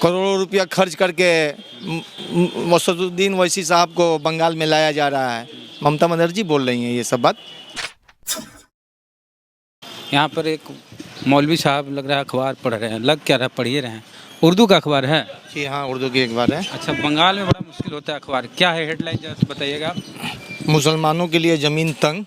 करोड़ों रुपया खर्च करके असदुद्दीन ओवैसी साहब को बंगाल में लाया जा रहा है। ममता बनर्जी बोल रही हैं ये सब बात। यहाँ पर एक मौलवी साहब लग रहा है अखबार पढ़ रहे हैं, लग क्या रहा पढ़ ही रहे हैं। उर्दू का अखबार है? जी हाँ, उर्दू की अखबार है। अच्छा, बंगाल में बड़ा मुश्किल होता है अखबार, क्या है हेडलाइन जरा बताइएगा आप। मुसलमानों के लिए ज़मीन तंग,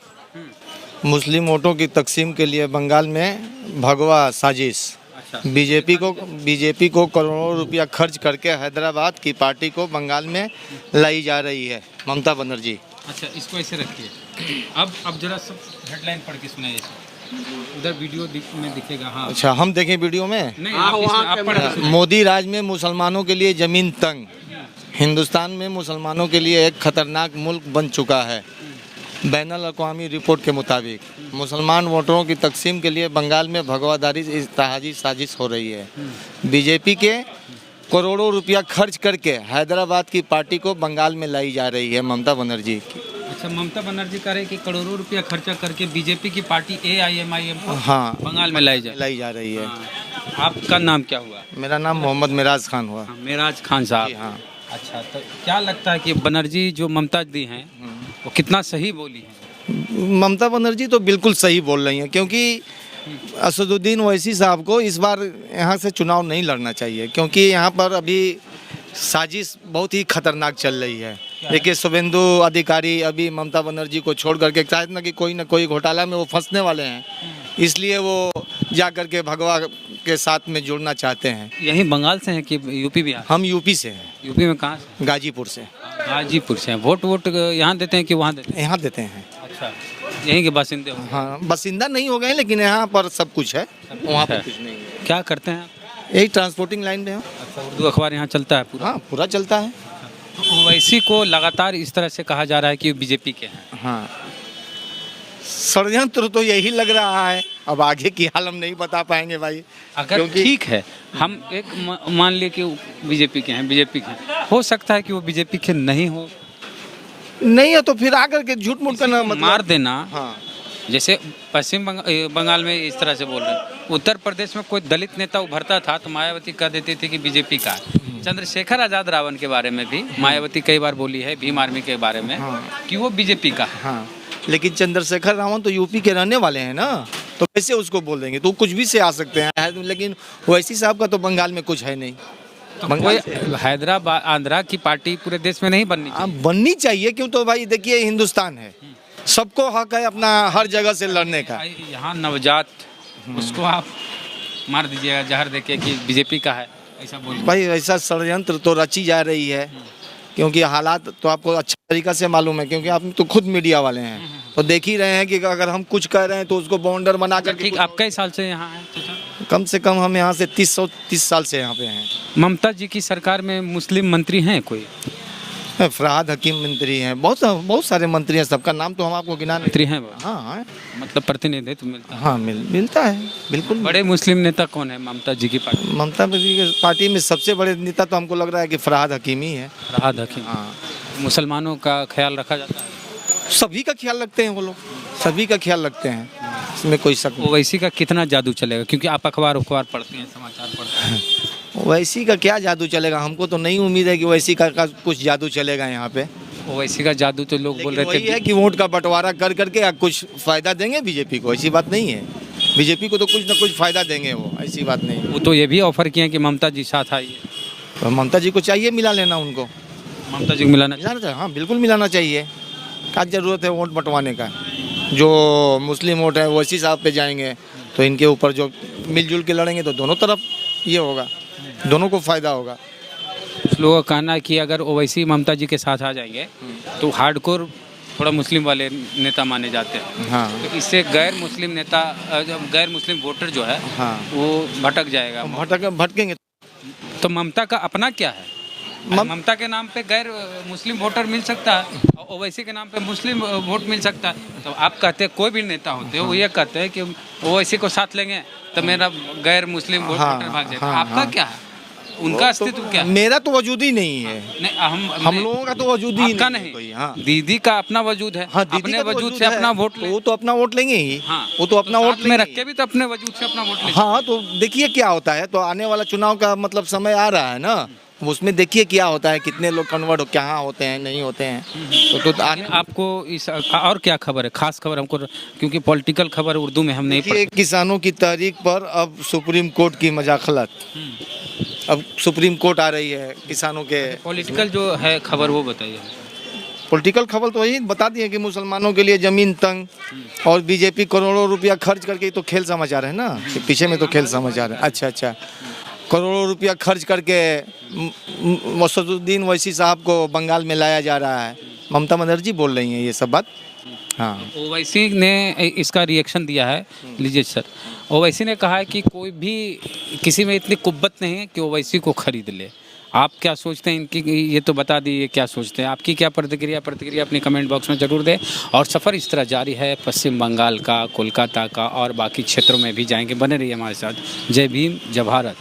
मुस्लिम वोटों की तकसीम के लिए बंगाल में भगवा साजिश। अच्छा, बीजेपी को करोड़ों रुपया खर्च करके हैदराबाद की पार्टी को बंगाल में लाई जा रही है ममता बनर्जी। अच्छा, इसको ऐसे रखिए। अब जरा सब हेडलाइन पढ़ के सुनाइए। उधर वीडियो में दिखेगा। हाँ, अच्छा, हम देखें वीडियो में। नहीं, आप पढ़ के सुनाइए। मोदी राज में मुसलमानों के लिए ज़मीन तंग, हिंदुस्तान में मुसलमानों के लिए एक खतरनाक मुल्क बन चुका है। बैनुल अक़वामी रिपोर्ट के मुताबिक मुसलमान वोटरों की तकसीम के लिए बंगाल में भगवादारी इत्तेहादी साजिश हो रही है। बीजेपी के करोड़ों रुपया खर्च करके हैदराबाद की पार्टी को बंगाल में लाई जा रही है ममता बनर्जी। अच्छा, ममता बनर्जी कह रहे हैं कि करोड़ों रुपया खर्चा करके बीजेपी की पार्टी AIMIM को हाँ, बंगाल में लाई जा रही है। हाँ। आपका नाम क्या हुआ? मेरा नाम मोहम्मद मिराज खान हुआ। हाँ, मिराज खान साहब। हाँ। अच्छा, तो क्या लगता है कि बनर्जी जो ममता दी हैं वो कितना सही बोली है? ममता बनर्जी तो बिल्कुल सही बोल रही हैं, क्योंकि असदुद्दीन ओवैसी साहब को इस बार यहाँ से चुनाव नहीं लड़ना चाहिए, क्योंकि यहाँ पर अभी साजिश बहुत ही खतरनाक चल रही है। देखिए, शुभेंदु अधिकारी अभी ममता बनर्जी को छोड़ करके शायद ना कोई घोटाला में वो फंसने वाले हैं, इसलिए वो जा करके भगवा के साथ में जुड़ना चाहते हैं। यही बंगाल से हैं कि यूपी बिहार? हम यूपी से हैं। यूपी में कहाँ से? गाजीपुर से। गाजीपुर से हैं। वोट यहाँ देते हैं कि वहाँ देते हैं? यहाँ देते हैं। अच्छा, यहीं के बासिंदे हो? हाँ, बासिंदा नहीं हो गए, लेकिन यहाँ पर सब कुछ है, वहाँ पर कुछ नहीं है। क्या करते हैं आप? यही ट्रांसपोर्टिंग लाइन में। अच्छा, उर्दू अखबार यहाँ चलता है पूरा? हाँ, पूरा चलता है। तो ओवैसी को लगातार इस तरह से कहा जा रहा है कि बीजेपी के हैं। हाँ, षड्यंत्र तो यही लग रहा है, अब आगे की हाल हम नहीं बता पाएंगे भाई। अगर ठीक है, हम एक मान लिए कि बीजेपी के हैं, हो सकता है कि वो बीजेपी के नहीं है तो फिर आकर के झूठ मूठ करना मतलब मार देना। हाँ, जैसे पश्चिम बंगाल में इस तरह से बोल रहे हैं। उत्तर प्रदेश में कोई दलित नेता उभरता था तो मायावती कह देती थी कि बीजेपी का है। चंद्रशेखर आजाद रावण के बारे में भी मायावती कई बार बोली है, भीम आर्मी के बारे में, कि वो बीजेपी का है। हाँ, लेकिन चंद्रशेखर रावण तो यूपी के रहने वाले हैं ना, तो कैसे उसको बोल देंगे? तो कुछ भी से आ सकते हैं, लेकिन ओवैसी साहब का तो बंगाल में कुछ है नहीं। तो कोई हैदराबाद आंध्रा की पार्टी पूरे देश में नहीं बननी चाहिए? बननी चाहिए, क्यों? तो भाई देखिए, हिंदुस्तान है, सबको हक है अपना हर जगह से लड़ने का। यहाँ नवजात उसको आप मार दीजिएगा जहर देके कि बीजेपी का है, ऐसा बोलिए। भाई ऐसा षड्यंत्र तो रची जा रही है, क्योंकि हालात तो आपको अच्छा तरीका से मालूम है, क्योंकि आप तो खुद मीडिया वाले हैं, तो देख ही रहे हैं कि अगर हम कुछ कह रहे हैं तो उसको बाउंडर बना कर। ठीक, आप कई साल से यहाँ हैं? कम से कम हम यहाँ से 30 साल से यहाँ पे हैं। ममता जी की सरकार में मुस्लिम मंत्री हैं कोई? फरहाद हकीम मंत्री हैं, बहुत सारे मंत्री हैं, सबका नाम तो हम आपको गिना नहीं। मंत्री हैं? हाँ, मतलब प्रतिनिधित्व मिलता है? हाँ, मिलता है बिल्कुल। बड़े मुस्लिम नेता कौन है ममता जी की पार्टी? ममता जी की पार्टी में सबसे बड़े नेता तो हमको लग रहा है कि फरहाद हकीम ही है। फरहाद हकीम? हाँ। मुसलमानों का ख्याल रखा जाता है? सभी का ख्याल रखते हैं वो लोग, सभी का ख्याल रखते हैं, इसमें कोई शक नहीं। ओवैसी का कितना जादू चलेगा, क्योंकि आप अखबार पढ़ते हैं, समाचार पढ़ते हैं? ओवैसी का क्या जादू चलेगा? हमको तो नहीं उम्मीद है कि ओवैसी का कुछ जादू चलेगा यहाँ पे। ओवैसी का जादू तो लोग बोल रहे थे है कि वोट का बंटवारा कर करके कुछ फायदा देंगे बीजेपी को, ऐसी बात नहीं है। बीजेपी को तो कुछ ना कुछ फायदा देंगे वो, ऐसी बात नहीं। वो तो ये भी ऑफर किए कि ममता जी साथ आइए। तो ममता जी को चाहिए मिला लेना, उनको ममता जी को मिलाना चाहिए। हाँ, बिल्कुल मिलाना चाहिए। क्या जरूरत है वोट बंटवाने का? जो मुस्लिम वोट है वो इसी साहब पे जाएंगे, तो इनके ऊपर जो मिलजुल के लड़ेंगे तो दोनों तरफ ये होगा, दोनों को फायदा होगा। कुछ लोगों का कहना है कि अगर ओवैसी ममता जी के साथ आ जाएंगे तो हार्डकोर थोड़ा मुस्लिम वाले नेता माने जाते हैं। हाँ, तो इससे गैर मुस्लिम वोटर जो है, हाँ, वो भटक जाएगा। भटकेंगे। तो ममता का अपना क्या है? ममता के नाम पे गैर मुस्लिम वोटर मिल सकता है और ओवैसी के नाम पे मुस्लिम वोट मिल सकता है। तो आप कहते हैं, कोई भी नेता होते हैं वो ये कहते हैं कि ओवैसी को साथ लेंगे तो मेरा गैर मुस्लिम वोटर भाग जाएगा। आपका क्या है? उनका अस्तित्व क्या है? मेरा तो वजूद ही नहीं है। नहीं, हम लोगों का तो वजूद ही आपका नहीं है नहीं कोई। हाँ दीदी का अपना वजूद है। हाँ, दीदी अपने का तो वजूद वजूद से है। अपना वोट तो ले। वो तो अपना वोट लेंगे ही। हाँ, वो तो अपना वोट साथ में लेंगे रख के भी तो अपने वजूद से अपना वोट ले। हाँ, तो देखिए क्या होता है। तो आने वाला चुनाव का मतलब समय आ रहा है ना, उसमें देखिए क्या होता है, कितने लोग कन्वर्ट कहाँ होते हैं, नहीं होते हैं। तो आने आपको इस और क्या खबर है, खास खबर हमको, क्योंकि पॉलिटिकल खबर उर्दू में हम नहीं देखिए, किसानों की तहरीक पर अब सुप्रीम कोर्ट की मजाखलत। अब सुप्रीम कोर्ट आ रही है किसानों के। पॉलिटिकल जो है खबर वो बताइए। पॉलिटिकल खबर तो वही बता दिए कि मुसलमानों के लिए जमीन तंग, और बीजेपी करोड़ों रुपया खर्च करके, तो खेल समाचार है ना, कि पीछे में तो खेल समाचार है। अच्छा, करोड़ों रुपया खर्च करके असदुद्दीन ओवैसी साहब को बंगाल में लाया जा रहा है। ममता बनर्जी बोल रही हैं ये सब बात। हाँ, ओवैसी ने इसका रिएक्शन दिया है। लीजिए सर, ओवैसी ने कहा है कि कोई भी किसी में इतनी कुव्वत नहीं है कि ओवैसी को खरीद ले। आप क्या सोचते हैं इनकी, ये तो बता दीजिए क्या सोचते हैं, आपकी क्या प्रतिक्रिया अपनी कमेंट बॉक्स में ज़रूर दें। और सफ़र इस तरह जारी है, पश्चिम बंगाल का, कोलकाता का और बाकी क्षेत्रों में भी जाएंगे। बने रहिए हमारे साथ। जय भीम, जय भारत।